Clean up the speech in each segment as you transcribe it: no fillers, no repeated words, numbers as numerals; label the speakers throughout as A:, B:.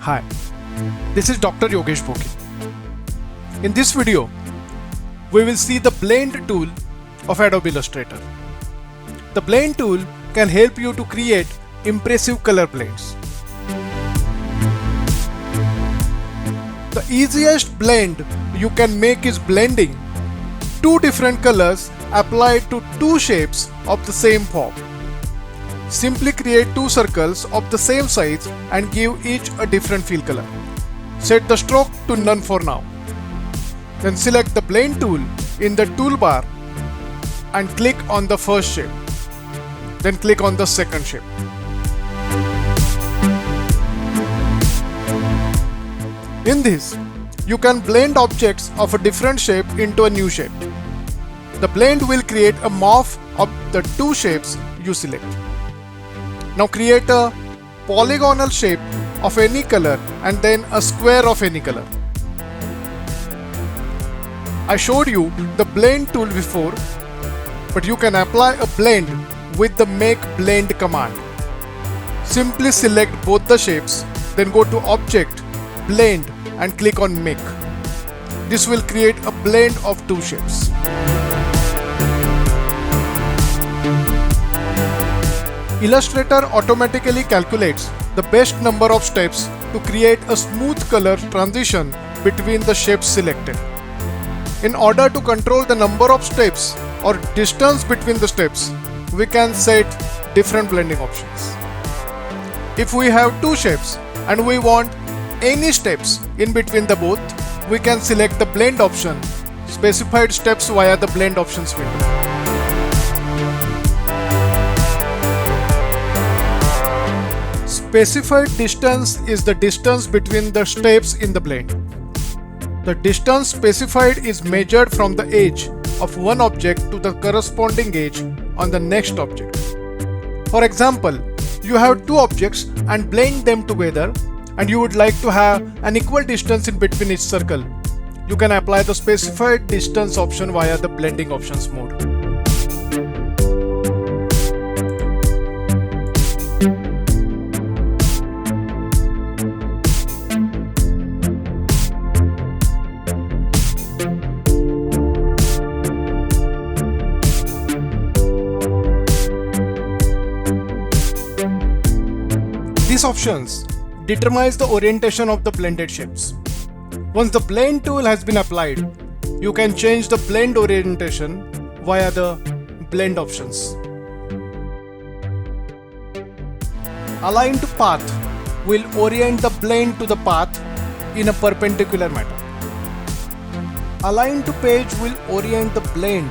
A: Hi, this is Dr. Yogesh Bhoki. In this video, we will see the blend tool of Adobe Illustrator. The blend tool can help you to create impressive color blends. The easiest blend you can make is blending two different colors applied to two shapes of the same form. Simply create two circles of the same size and give each a different fill color. Set the stroke to none for now. Then select the blend tool in the toolbar and click on the first shape. Then click on the second shape. In this, you can blend objects of a different shape into a new shape. The blend will create a morph of the two shapes you select. Now create a polygonal shape of any color and then a square of any color. I showed you the blend tool before, but you can apply a blend with the make blend command. Simply select both the shapes, then go to Object, Blend and click on Make. This will create a blend of two shapes. Illustrator automatically calculates the best number of steps to create a smooth color transition between the shapes selected. In order to control the number of steps or distance between the steps, we can set different blending options. If we have two shapes and we want any steps in between the both, we can select the blend option, specified steps via the blend options window. Specified distance is the distance between the steps in the blend. The distance specified is measured from the edge of one object to the corresponding edge on the next object. For example, you have two objects and blend them together and you would like to have an equal distance in between each circle. You can apply the specified distance option via the blending options mode. These options determines the orientation of the blended shapes. Once the blend tool has been applied, you can change the blend orientation via the blend options. Align to path will orient the blend to the path in a perpendicular manner. Align to page will orient the blend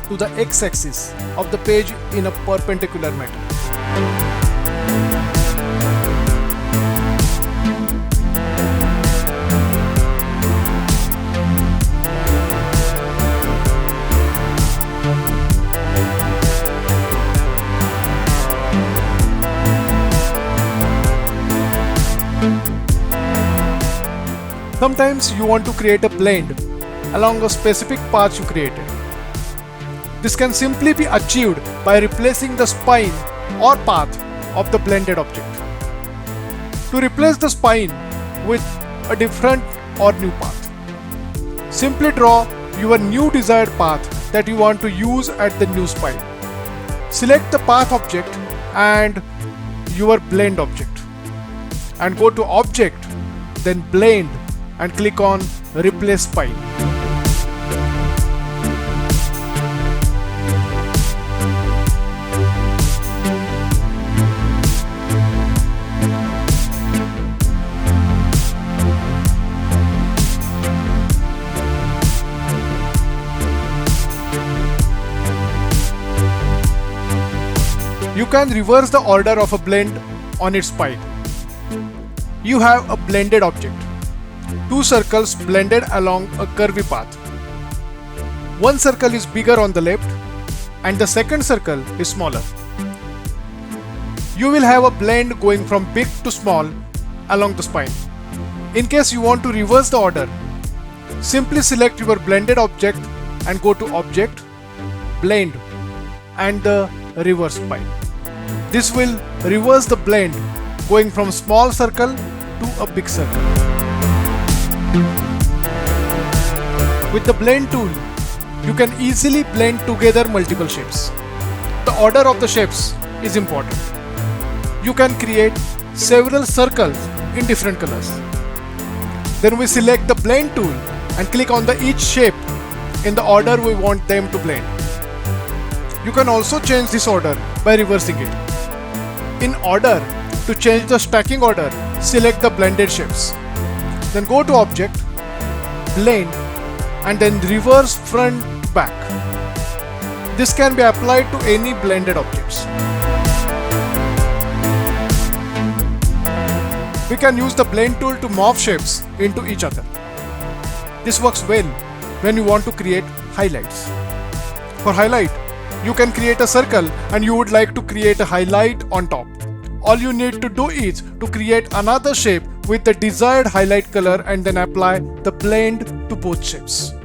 A: to the x-axis of the page in a perpendicular manner. Sometimes you want to create a blend along a specific path you created. This can simply be achieved by replacing the spine or path of the blended object. To replace the spine with a different or new path, simply draw your new desired path that you want to use at the new spine. Select the path object and your blend object and go to Object, then Blend and click on Replace Spine. You can reverse the order of a blend on its spine. You have a blended object. Two circles blended along a curvy path. One circle is bigger on the left and the second circle is smaller. You will have a blend going from big to small along the spine. In case you want to reverse the order, simply select your blended object and go to Object, Blend and the Reverse Spine. This will reverse the blend going from small circle to a big circle. With the blend tool, you can easily blend together multiple shapes. The order of the shapes is important. You can create several circles in different colors. Then we select the blend tool and click on each shape in the order we want them to blend. You can also change this order by reversing it. In order to change the stacking order, select the blended shapes. Then go to Object, Blend, and then reverse front to back. This can be applied to any blended objects. We can use the blend tool to morph shapes into each other. This works well when you want to create highlights. For highlight, you can create a circle and you would like to create a highlight on top. All you need to do is to create another shape with the desired highlight color and then apply the blend to both shapes.